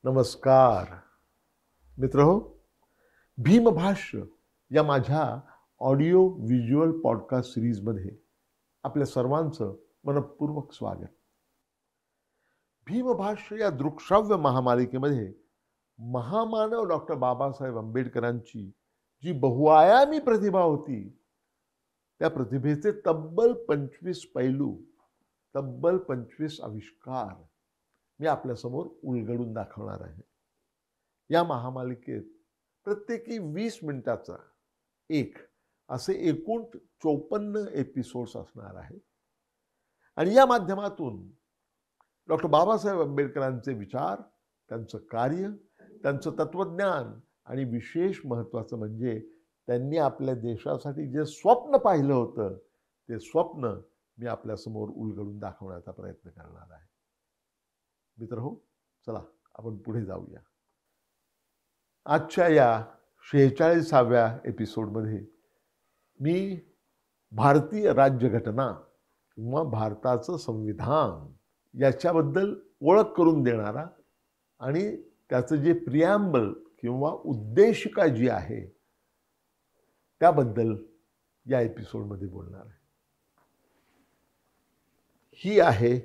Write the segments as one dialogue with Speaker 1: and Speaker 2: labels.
Speaker 1: नमस्कार मित्रहो, भीमभाष्य या माझ्या ऑडिओ व्हिज्युअल पॉडकास्ट सिरीजमध्ये आपल्या सर्वांचं मनपूर्वक स्वागत. भीमभाष्य या दृकश्राव्य महामालिकेमध्ये महामानव डॉक्टर बाबासाहेब आंबेडकरांची जी बहुआयामी प्रतिभा होती, त्या प्रतिभेचे तब्बल 25 पैलू, तब्बल 25 आविष्कार मी आपल्यासमोर उलगडून दाखवणार आहे. या महामालिकेत प्रत्येकी 20 मिनिटाचा एक असे एकूण 54 एपिसोड्स असणार आहे. आणि या माध्यमातून डॉक्टर बाबासाहेब आंबेडकरांचे विचार, त्यांचं कार्य, त्यांचं तत्वज्ञान आणि विशेष महत्त्वाचं म्हणजे त्यांनी आपल्या देशासाठी जे स्वप्न पाहिलं होतं, ते स्वप्न मी आपल्यासमोर उलगडून दाखवण्याचा प्रयत्न करणार आहे. मित्रहो, चला आपण पुढे जाऊया. आजच्या या 46व्या एपिसोडमध्ये मी भारतीय राज्यघटना किंवा भारताचं संविधान याच्याबद्दल ओळख करून देणारा आणि त्याचं जे प्रिॲम्बल किंवा उद्देशिका जी आहे त्याबद्दल या एपिसोडमध्ये बोलणार आहे. ही आहे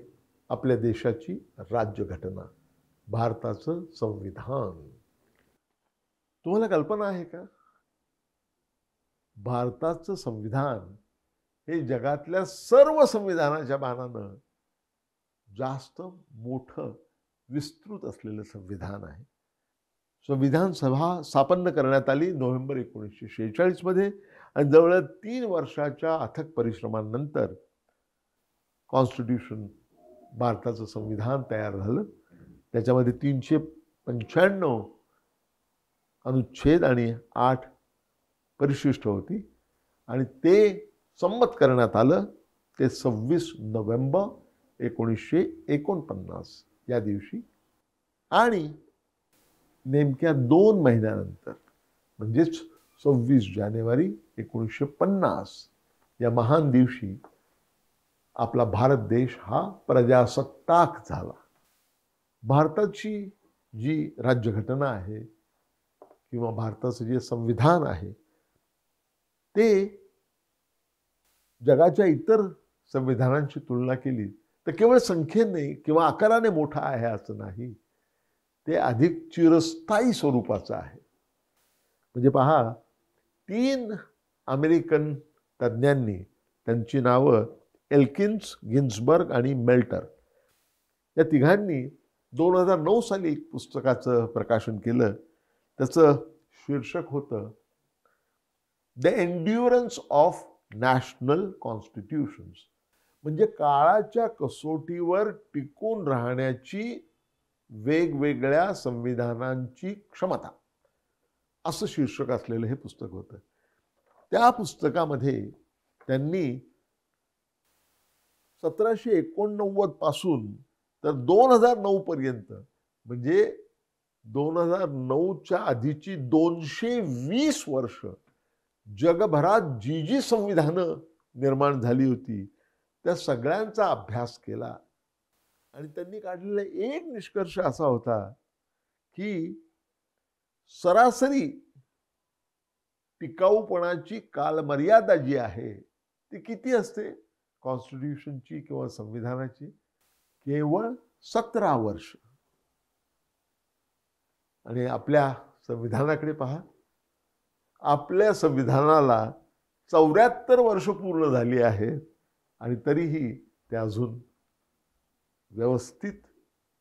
Speaker 1: आपल्या देशाची राज्यघटना, भारताचं संविधान. तुम्हाला कल्पना आहे का, भारताचं संविधान हे जगातल्या सर्व संविधानाच्या मानानं जास्त मोठं विस्तृत असलेलं संविधान आहे. संविधान सभा स्थापन करण्यात आली नोव्हेंबर 1946 मध्ये आणि जवळ 3 वर्षाच्या अथक परिश्रमांनंतर कॉन्स्टिट्यूशन, भारताचं संविधान तयार झालं. त्याच्यामध्ये 395 अनुच्छेद आणि 8 परिशिष्ट होती आणि ते संमत करण्यात आलं. ते 26 नोव्हेंबर 1949 या दिवशी. आणि नेमक्या 2 महिन्यानंतर म्हणजेच 26 जानेवारी 1950 या महान दिवशी आपला भारत देश हा प्रजासत्ताक झाला. भारताची जी राज्यघटना आहे किंवा भारताचं जे संविधान आहे ते जगाच्या इतर संविधानांची तुलना केली तर केवळ संख्येने किंवा आकाराने मोठा आहे असं नाही, ते अधिक चिरस्थायी स्वरूपाचं आहे. म्हणजे पहा, 3 अमेरिकन तज्ज्ञांनी, त्यांची नावं एल्किन्स, गिन्सबर्ग आणि मेल्टर, या तिघांनी 2009 साली एक पुस्तकाचं प्रकाशन केलं. त्याचं शीर्षक होतं द एन्ड्युरन्स ऑफ नॅशनल कॉन्स्टिट्यूशन्स, म्हणजे काळाच्या कसोटीवर टिकून राहण्याची वेगवेगळ्या संविधानांची क्षमता, असं शीर्षक असलेलं हे पुस्तक होतं. त्या पुस्तकामध्ये त्यांनी 1789 पासून तर 2009 पर्यंत, म्हणजे 2009च्या आधीची 220 वर्ष जगभरात जी जी संविधानं निर्माण झाली होती त्या सगळ्यांचा अभ्यास केला. आणि त्यांनी काढलेला एक निष्कर्ष असा होता की सरासरी टिकाऊपणाची कालमर्यादा जी आहे ती किती असते कॉन्स्टिट्यूशनची किंवा संविधानाची? केवळ 17 वर्ष. आणि आपल्या संविधानाकडे पहा, आपल्या संविधानाला 74 वर्ष पूर्ण झाली आहेत आणि तरीही ते अजून व्यवस्थित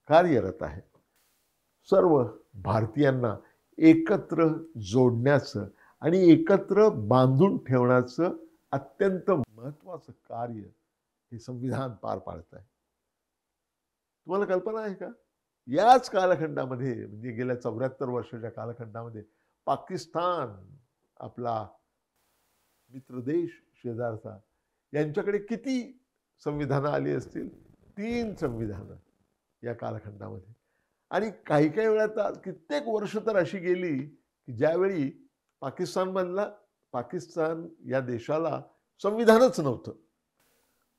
Speaker 1: कार्यरत आहे. सर्व भारतीयांना एकत्र जोडण्याचं आणि एकत्र बांधून ठेवण्याचं अत्यंत महत्त्वाचं कार्य हे संविधान पार पाडत आहे. तुम्हाला कल्पना आहे का, याच कालखंडामध्ये, म्हणजे गेल्या 74 वर्षाच्या कालखंडामध्ये पाकिस्तान, आपला मित्र देश शेजारचा, यांच्याकडे किती संविधानं आली असतील? 3 संविधानं या कालखंडामध्ये. आणि काही काही वेळा कित्येक वर्ष तर अशी गेली की ज्यावेळी पाकिस्तान या देशाला संविधानच नव्हतं.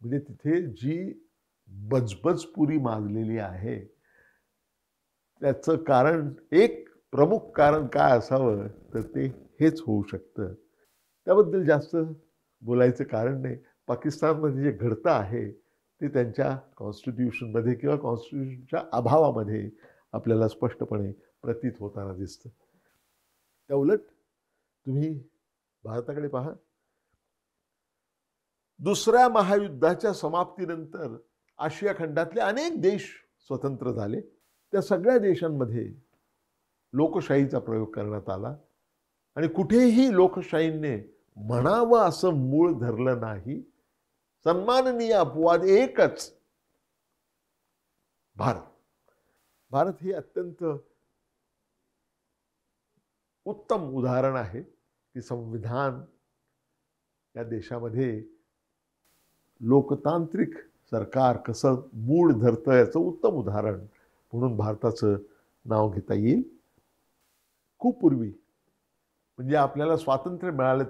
Speaker 1: म्हणजे तिथे जी बजबजपुरी माजलेली आहे त्याचं कारण, एक प्रमुख कारण काय असावं तर ते हेच होऊ शकतं. त्याबद्दल जास्त बोलायचं कारण नाही. पाकिस्तानमध्ये जे घडतं आहे ते त्यांच्या कॉन्स्टिट्यूशनमध्ये किंवा कॉन्स्टिट्यूशनच्या अभावामध्ये आपल्याला स्पष्टपणे प्रतीत होताना दिसतं. त्या उलट तुम्ही भारताकडे पहा. दुसऱ्या महायुद्धाच्या समाप्तीनंतर आशिया खंडातले अनेक देश स्वतंत्र झाले. त्या सगळ्या देशांमध्ये लोकशाहीचा प्रयोग करण्यात आला आणि कुठेही लोकशाहीने म्हणावं असं मूळ धरलं नाही. सन्माननीय अपवाद एकच भारत. भारत हे अत्यंत उत्तम उदाहरण आहे की संविधान या देशामध्ये लोकतांत्रिक सरकार कसं मूळ धरतं याचं उत्तम उदाहरण म्हणून भारताचं नाव घेता येईल. खूप पूर्वी म्हणजे आपल्याला स्वातंत्र्य मिळालं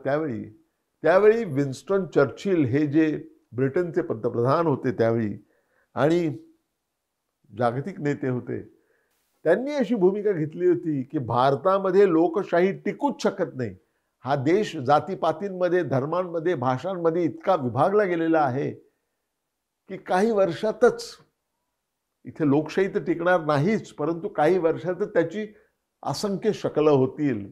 Speaker 1: त्यावेळी विन्स्टन चर्चिल हे जे ब्रिटनचे पंतप्रधान होते त्यावेळी आणि जागतिक नेते होते, त्यांनी अशी भूमिका घेतली होती की भारतामध्ये लोकशाही टिकूच शकत नाही. हा देश जातीपातींमध्ये, धर्मांमध्ये, भाषांमध्ये इतका विभागला गेलेला आहे की काही वर्षातच इथे लोकशाही तर टिकणार नाहीच, परंतु काही वर्षातच त्याची असंख्य शकलं होतील,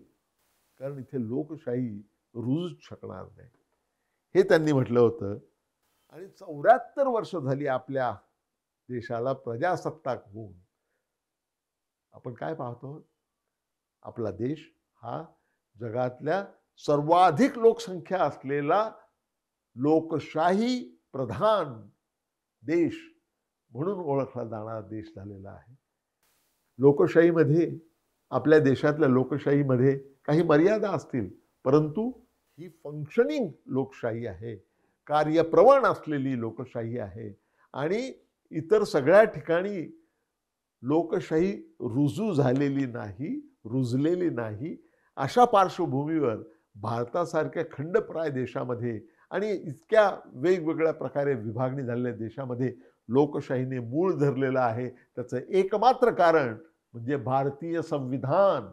Speaker 1: कारण इथे लोकशाही रुजूच शकणार नाही, हे त्यांनी म्हटलं होतं. आणि 74 वर्ष झाली आपल्या देशाला प्रजासत्ताक होऊन. आपण काय पाहतो? आपला देश हा जगातल्या सर्वाधिक लोकसंख्या असलेला लोकशाही प्रधान देश म्हणून ओळखला जाणारा देश झालेला आहे. लोकशाहीमध्ये, आपल्या देशातल्या लोकशाहीमध्ये काही मर्यादा असतील, परंतु ही फंक्शनिंग लोकशाही आहे, कार्यप्रवण असलेली लोकशाही आहे. आणि इतर सगळ्या ठिकाणी लोकशाही रुजू झालेली नाही, रुजलेली नाही. अशा पार्श्वभूमीवर भारतासारख्या खंडप्राय देशामध्ये आणि इतक्या वेगवेगळ्या प्रकारे विभागणी झालेल्या देशामध्ये लोकशाहीने मूळ धरलेलं आहे. त्याचं एकमात्र कारण म्हणजे भारतीय संविधान,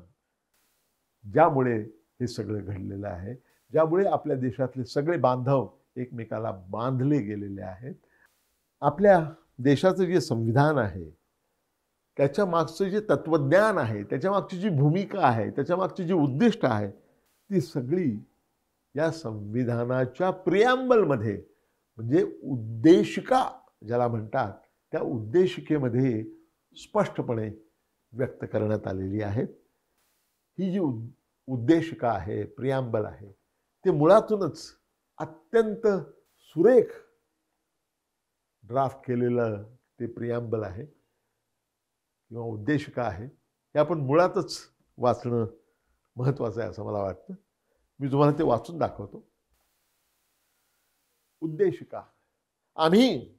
Speaker 1: ज्यामुळे हे सगळं घडलेलं आहे, ज्यामुळे आपल्या देशातले सगळे बांधव एकमेकाला बांधले गेलेले आहेत. आपल्या देशाचं जे संविधान आहे, त्याच्या मागचं जे तत्वज्ञान आहे, त्याच्या मागची जी भूमिका आहे, त्याच्या मागची जी उद्दिष्ट आहे, ती सगळी या संविधानाच्या प्रिॲम्बलमध्ये म्हणजे उद्देशिका ज्याला म्हणतात, त्या उद्देशिकेमध्ये स्पष्टपणे व्यक्त करण्यात आलेली आहेत. ही जी उद्देशिका आहे, प्रिॲम्बल आहे, ते मुळातूनच अत्यंत सुरेख ड्राफ्ट केलेलं ते प्रिॲम्बल आहे किंवा उद्देशिका आहे. हे आपण मुळातच वाचणं महत्त्वाचं आहे असं मला वाटतं. मी तुम्हाला ते वाचून दाखवतो. उद्देशिका. आम्ही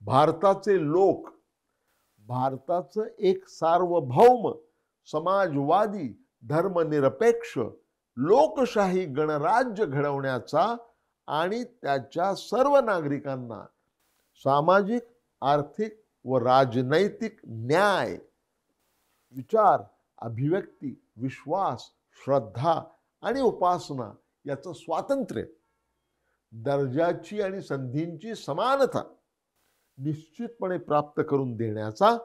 Speaker 1: भारताचे लोक भारताचं एक सार्वभौम, समाजवादी, धर्मनिरपेक्ष, लोकशाही गणराज्य घडवण्याचा आणि त्याच्या सर्व नागरिकांना सामाजिक, आर्थिक व राजनैतिक न्याय, विचार, अभिव्यक्ती, विश्वास, श्रद्धा आणि उपासना याचं स्वातंत्र्य, दर्जाची आणि संधींची समानता निश्चितपणे प्राप्त करून देण्याचा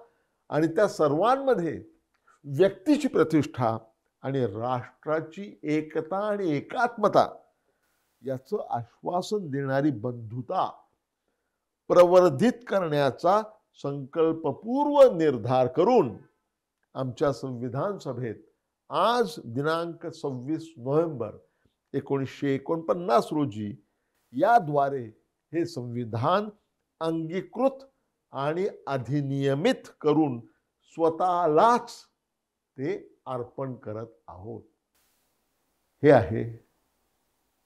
Speaker 1: आणि त्या सर्वांमध्ये व्यक्तीची प्रतिष्ठा आणि राष्ट्राची एकता आणि एकात्मता याचं आश्वासन देणारी बंधुता प्रवर्धित करण्याचा संकल्पपूर्व निर्धार करून आमच्या संविधान सभेत आज दिनांक 26 नोव्हेंबर 1949 रोजी याद्वारे हे संविधान अंगीकृत आणि अधिनियमित करून स्वतःलाच ते अर्पण करत आहोत. हे आहे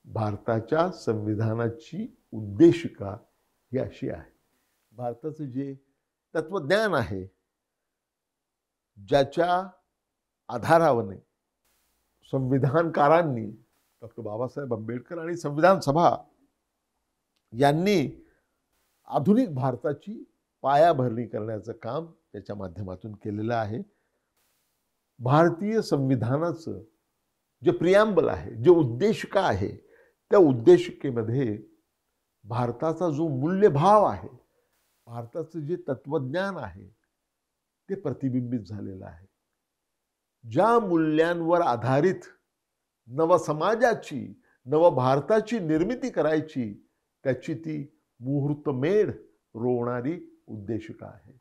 Speaker 1: भारताच्या संविधानाची उद्देशिका. ही अशी आहे. भारताचं जे तत्वज्ञान आहे, ज्याच्या आधारावर संविधानकारांनी डॉक्टर बाबासाहेब आंबेडकर आणि संविधान सभा यांनी आधुनिक भारताची पायाभरणी करण्याचं काम त्याच्या माध्यमातून केलेलं आहे. भारतीय संविधानाचं जे प्रिॲम्बल आहे, जे उद्देशिका आहे, त्या उद्देशिकेमध्ये भारताचा जो मूल्यभाव आहे, भारताचं जे तत्वज्ञान आहे, ते प्रतिबिंबित झालेलं आहे. ज्या मूल्यांवर आधारित नवसमाजाची, नवभारताची निर्मिती करायची, त्याची ती मुहूर्तमेढ रोवणारी उद्देशिका आहे.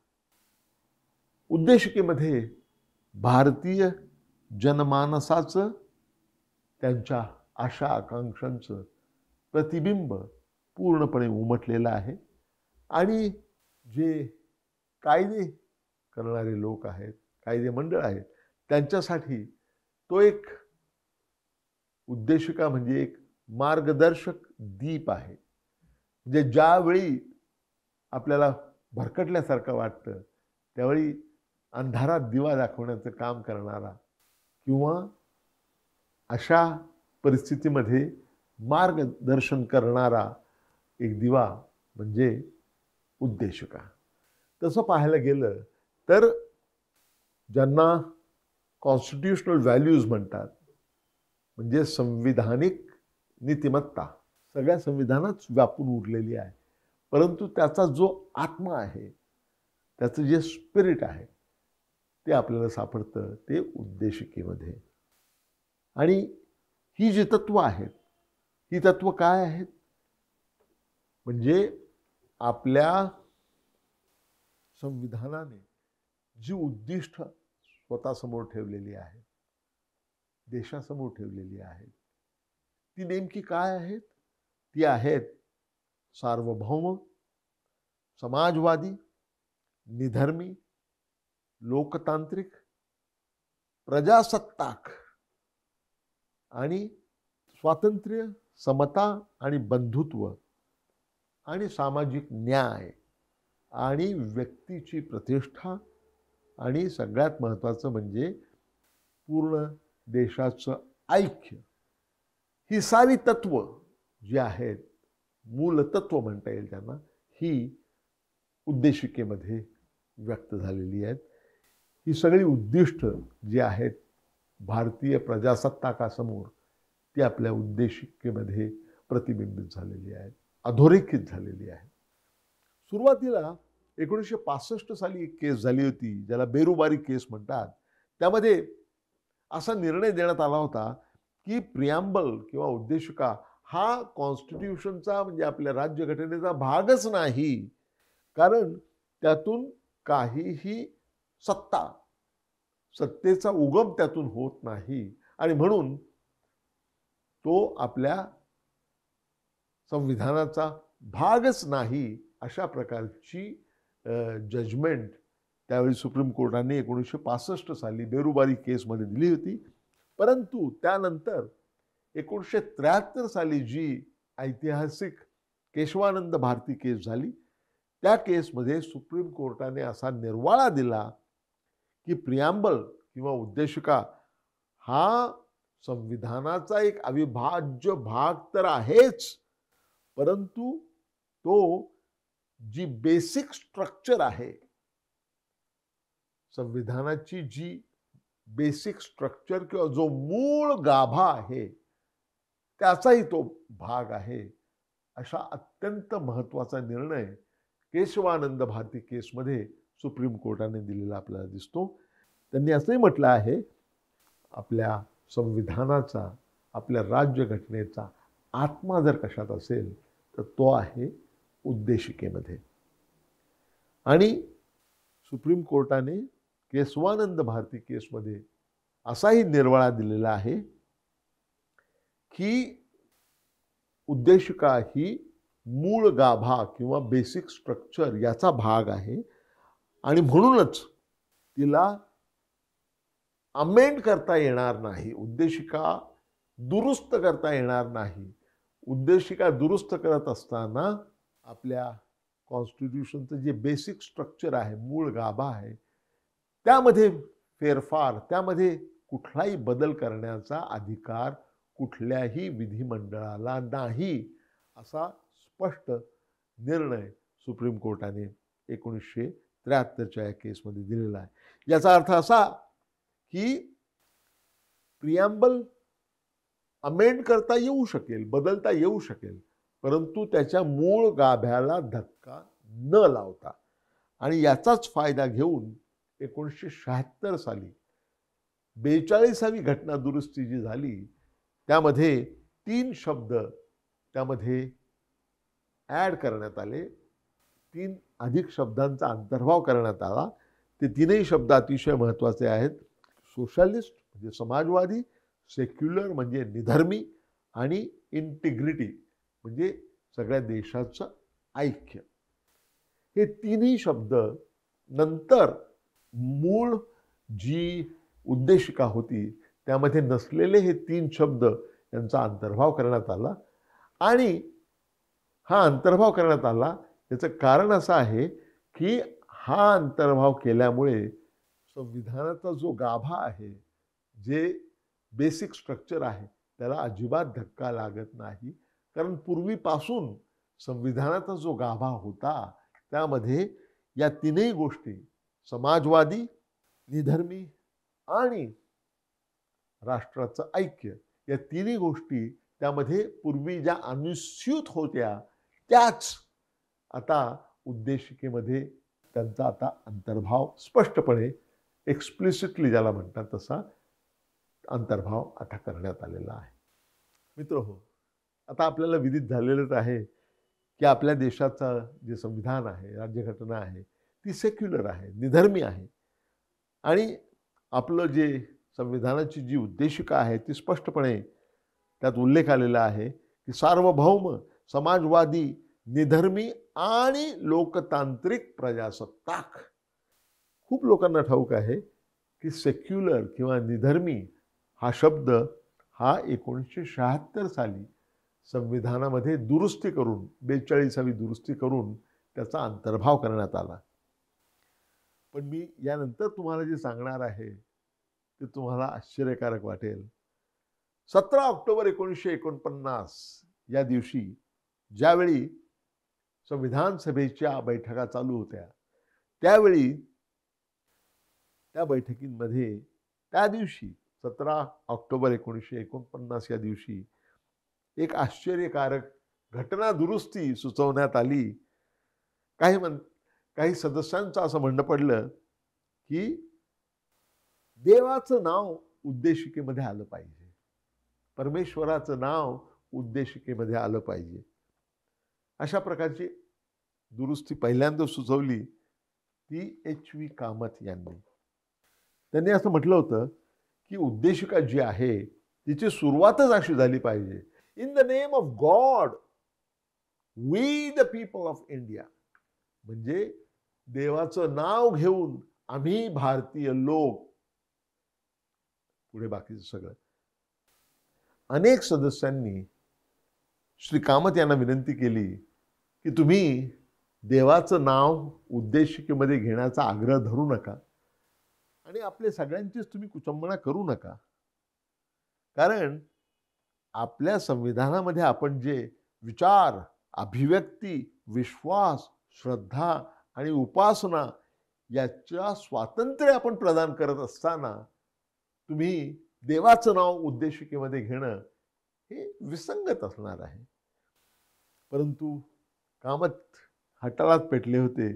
Speaker 1: उद्देशिकेमध्ये भारतीय जनमानसाचं, त्यांच्या आशा आकांक्षांचं प्रतिबिंब पूर्णपणे उमटलेलं आहे. आणि जे कायदे करणारे लोक आहेत, कायदे मंडळ आहेत, त्यांच्यासाठी तो एक उद्देशिका म्हणजे एक मार्गदर्शक दीप आहे. म्हणजे ज्यावेळी आपल्याला भरकटल्यासारखं वाटतं, त्यावेळी अंधारात दिवा दाखवण्याचं काम करणारा किंवा अशा परिस्थितीमध्ये मार्गदर्शन करणारा एक दिवा म्हणजे उद्देशिका. तसं पाहायला गेलं तर ज्यांना कॉन्स्टिट्यूशनल व्हॅल्यूज म्हणतात, म्हणजे संविधानिक नीतिमत्ता सगळ्या संविधानात व्यापून उरलेली आहे, परंतु त्याचा जो आत्मा आहे, त्याचं जे स्पिरिट आहे, ते आपल्याला सापडतं ते उद्देशिकेमध्ये. आणि ही जी तत्व आहेत, ही तत्व काय आहेत? म्हणजे आपल्या संविधानाने जी उद्दिष्ट स्वतःसमोर ठेवलेली आहेत, देशासमोर ठेवलेली आहेत, ती नेमकी काय आहेत? ती आहेत सार्वभौम, समाजवादी, निधर्मी, लोकतांत्रिक, प्रजासत्ताक आणि स्वातंत्र्य, समता आणि बंधुत्व आणि सामाजिक न्याय आणि व्यक्तीची प्रतिष्ठा आणि सगळ्यात महत्त्वाचं म्हणजे पूर्ण देशाचं ऐक्य. ही सारी तत्व जी आहेत, मूलतत्व म्हणता येईल त्यांना, ही उद्देशिकेमध्ये व्यक्त झालेली आहेत. ही सगळी उद्दिष्ट जी आहेत भारतीय प्रजासत्ताकासमोर, ती आपल्या उद्देशिकेमध्ये प्रतिबिंबित झालेली आहेत, अधोरेखित झालेली आहे. सुरुवातीला 1965 साली एक केस झाली होती, ज्याला बेरुबारी केस म्हणतात. त्यामध्ये असा निर्णय देण्यात आला होता की प्रिॲम्बल किंवा उद्देशिका हा कॉन्स्टिट्यूशनचा म्हणजे आपल्या राज्यघटनेचा भागच नाही, कारण त्यातून काहीही सत्तेचा उगम त्यातून होत नाही आणि म्हणून तो आपल्या संविधानाचा भागच नाही, अशा प्रकारची जजमेंट त्यावेळी सुप्रीम कोर्टाने 1965 साली बेरुबारी केसमध्ये दिली होती. परंतु त्यानंतर 1973 साली जी ऐतिहासिक केशवानंद भारती केस झाली, त्या केसमध्ये सुप्रीम कोर्टाने असा निर्वाळा दिला की प्रिॲम्बल किंवा उद्देशिका हा संविधानाचा एक अविभाज्य भाग तर आहेच, परंतु तो जी बेसिक स्ट्रक्चर आहे, संविधानाची जी बेसिक स्ट्रक्चर किंवा जो मूळ गाभा आहे, त्याचाही तो भाग आहे. अशा अत्यंत महत्त्वाचा निर्णय केशवानंद भारती केसमध्ये सुप्रीम कोर्टाने दिलेला आपल्याला दिसतो. त्यांनी असंही म्हटलं आहे, आपल्या संविधानाचा, आपल्या राज्यघटनेचा आत्मा जर कशात असेल तर तो आहे उद्देशिकेमध्ये. आणि सुप्रीम कोर्टाने केशवानंद भारती केसमध्ये असाही निर्वाळा दिलेला आहे की उद्देशिका ही मूळ गाभा किंवा बेसिक स्ट्रक्चर याचा भाग आहे आणि म्हणूनच तिला अमेंड करता येणार नाही, उद्देशिका दुरुस्त करता येणार नाही. उद्देशिका दुरुस्त करत असताना आपल्या कॉन्स्टिट्यूशनचं जे बेसिक स्ट्रक्चर आहे, मूळ गाभा आहे, त्यामध्ये फेरफार, त्यामध्ये कुठलाही बदल करण्याचा अधिकार कुठल्याही विधिमंडळाला नाही, असा स्पष्ट निर्णय सुप्रीम कोर्टाने 1973च्या या केसमध्ये दिलेला आहे. याचा अर्थ असा की प्रिॲम्बल अमेंड करता येऊ शकेल, बदलता येऊ शकेल, परंतु त्याच्या मूळ गाभ्याला धक्का न लावता. आणि याचाच फायदा घेऊन 1976 साली 42वी घटना दुरुस्ती जी झाली त्यामध्ये 3 शब्द त्यामध्ये ॲड करण्यात आले. 3 अधिक शब्दांचा अंतर्भाव करण्यात आला. ते तीनही शब्द अतिशय महत्त्वाचे आहेत. सोशलिस्ट म्हणजे समाजवादी, सेक्युलर म्हणजे निधर्मी आणि इंटिग्रिटी म्हणजे सगळ्या देशाचं ऐक्य. हे तिन्ही शब्द नंतर मूळ जी उद्देशिका होती त्यामध्ये नसलेले हे 3 शब्द यांचा अंतर्भाव करण्यात आला. आणि हा अंतर्भाव करण्यात आला याचं कारण असं आहे की हा अंतर्भाव केल्यामुळे संविधानाचा जो गाभा आहे, जे बेसिक स्ट्रक्चर आहे, त्याला अजिबात धक्का लागत नाही. कारण पूर्वीपासून संविधानाचा जो गाभा होता त्यामध्ये या तीनही गोष्टी समाजवादी, निधर्मी आणि राष्ट्राचं ऐक्य या तिन्ही गोष्टी त्यामध्ये पूर्वी ज्या अनुस्यूत होत्या त्याच आता उद्देशिकेमध्ये त्यांचा आता अंतर्भाव स्पष्टपणे एक्सप्लिसिटली ज्याला म्हणतात तसा अंतर्भाव आता करण्यात आलेला आहे. मित्रहो, आता आपल्याला विदित झालेलंच आहे की आपल्या देशाचं जे संविधान आहे, राज्यघटना आहे, ती सेक्युलर आहे, निधर्मी आहे. आणि आपलं जे संविधानाची जी उद्देशिका आहे ती स्पष्टपणे त्यात उल्लेख आलेला आहे की सार्वभौम, समाजवादी, निधर्मी आणि लोकतांत्रिक प्रजासत्ताक. खूप लोकांना ठाऊक आहे की सेक्युलर किंवा निधर्मी हा शब्द हा 1976 साली संविधानामध्ये दुरुस्ती करून 42वी दुरुस्ती करून त्याचा अंतर्भाव करण्यात आला. पण मी यानंतर तुम्हाला जे सांगणार आहे ते तुम्हाला आश्चर्यकारक वाटेल. 17 ऑक्टोबर 1949 या दिवशी ज्यावेळी संविधान सभेच्या बैठका चालू होत्या त्यावेळी त्या बैठकींमध्ये त्या दिवशी 17 ऑक्टोबर 1949 या दिवशी एक आश्चर्यकारक घटना दुरुस्ती सुचवण्यात आली. काही सदस्यांचं असं म्हणणं पडलं की देवाचं नाव उद्देशिकेमध्ये आलं पाहिजे, परमेश्वराचं नाव उद्देशिकेमध्ये आलं पाहिजे. अशा प्रकारची दुरुस्ती पहिल्यांदा सुचवली ती H.V. कामत यांनी. त्यांनी असं म्हटलं होतं की उद्देशिका जी आहे तिची सुरुवातच अशी झाली पाहिजे, in the name of God we the people of India. म्हणजे देवाचं नाव घेऊन आम्ही भारतीय लोक, पुढे बाकीचं सगळं. अनेक सदस्यांनी श्री कामत यांना विनंती केली की तुम्ही देवाचं नाव उद्देशिकेमध्ये घेण्याचा आग्रह धरू नका आणि आपल्या सगळ्यांचीच तुम्ही कुचंबणा करू नका. कारण आपल्या संविधानामध्ये आपण जे विचार, अभिव्यक्ती, विश्वास, श्रद्धा आणि उपासना याच्या स्वातंत्र्य आपण प्रदान करत असताना तुम्ही देवाचं नाव उद्देशिकेमध्ये घेणं हे विसंगत असणार आहे. परंतु कामत हटालात पेटले होते.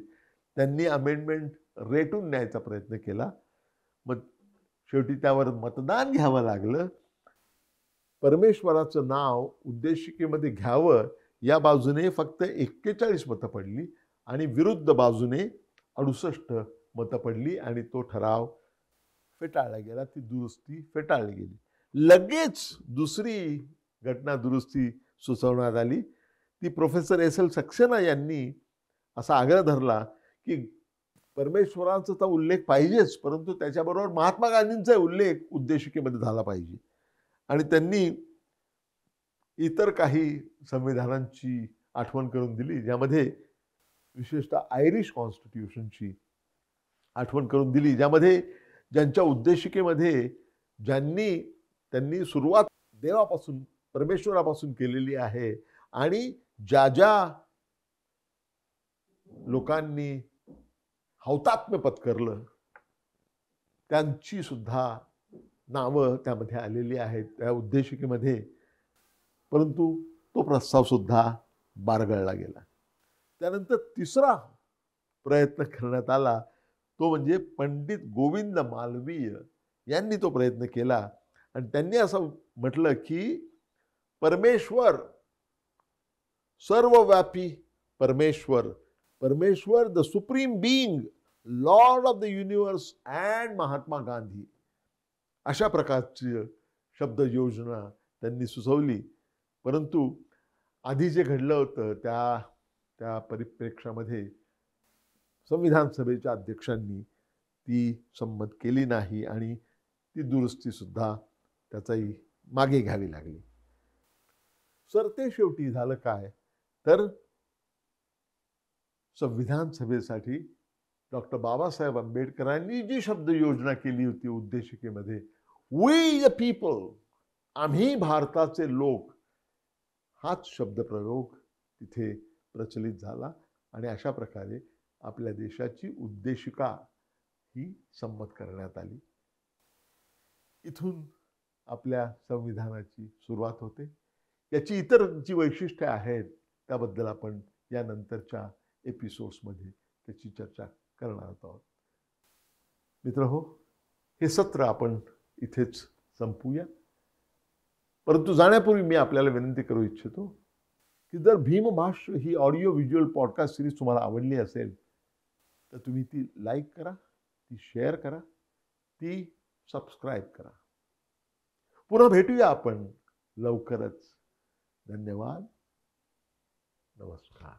Speaker 1: त्यांनी अमेंडमेंट रेटून न्यायचा प्रयत्न केला. मग शेवटी त्यावर मतदान घ्यावं लागलं. परमेश्वराचं नाव उद्देशिकेमध्ये घ्यावं या बाजूने फक्त 41 मतं पडली आणि विरुद्ध बाजूने 68 मतं पडली आणि तो ठराव फेटाळला गेला. ती दुरुस्ती फेटाळली गेली. लगेच दुसरी घटना दुरुस्ती सुचवण्यात आली. ती प्रोफेसर S.L. सक्सेना यांनी असा आग्रह धरला की परमेश्वराचा तर उल्लेख पाहिजेच, परंतु त्याच्याबरोबर महात्मा गांधींचा उल्लेख उद्देशिकेमध्ये झाला पाहिजे. आणि त्यांनी इतर काही संविधानांची आठवण करून दिली, ज्यामध्ये विशेषतः आयरिश कॉन्स्टिट्यूशनची आठवण करून दिली, ज्यामध्ये ज्यांच्या उद्देशिकेमध्ये त्यांनी सुरुवात देवापासून, परमेश्वरापासून केलेली आहे आणि ज्या ज्या लोकांनी हौतात्म्य पत्करलं त्यांची सुद्धा नावं त्यामध्ये आलेली आहेत त्या उद्देशिकेमध्ये, परंतु तो प्रस्ताव सुद्धा बारगळला गेला. त्यानंतर तिसरा प्रयत्न करण्यात आला तो म्हणजे पंडित गोविंद मालवीय यांनी तो प्रयत्न केला आणि त्यांनी असं म्हटलं की परमेश्वर, सर्वव्यापी परमेश्वर, परमेश्वर the supreme being, Lord of the universe and Mahatma Gandhi, अशा प्रकारची शब्द योजना त्यांनी सुचवली. परंतु आधी जे घडलं होतं त्या परिप्रेक्षामध्ये संविधान सभेच्या अध्यक्षांनी ती संमत केली नाही आणि ती दुरुस्ती सुद्धा त्याचाही मागे घ्यावी लागली. सरते शेवटी झालं काय तर संविधान सभेसाठी डॉक्टर बाबासाहेब आंबेडकरांनी जी शब्द योजना केली होती उद्देशिकेमध्ये, वी द पीपल, आम्ही भारताचे लोक, हाच शब्दप्रयोग तिथे प्रचलित झाला आणि अशा प्रकारे आपल्या देशाची उद्देशिका ही संमत करण्यात आली. इथून आपल्या संविधानाची सुरुवात होते. याची इतर जी वैशिष्ट्ये आहेत त्याबद्दल आपण या नंतरच्या एपिसोड्समध्ये त्याची चर्चा करणार आहोत. मित्रहो, हे सत्र आपण इथेच संपूया. परंतु जाण्यापूर्वी मी आपल्याला विनंती करू इच्छितो की जर भीमभाष्य ही ऑडिओ व्हिज्युअल पॉडकास्ट सिरीज तुम्हाला आवडली असेल तर तुम्ही ती लाईक करा, ती शेअर करा, ती सबस्क्राईब करा. पुन्हा भेटूया आपण लवकरच. धन्यवाद. नमस्कार.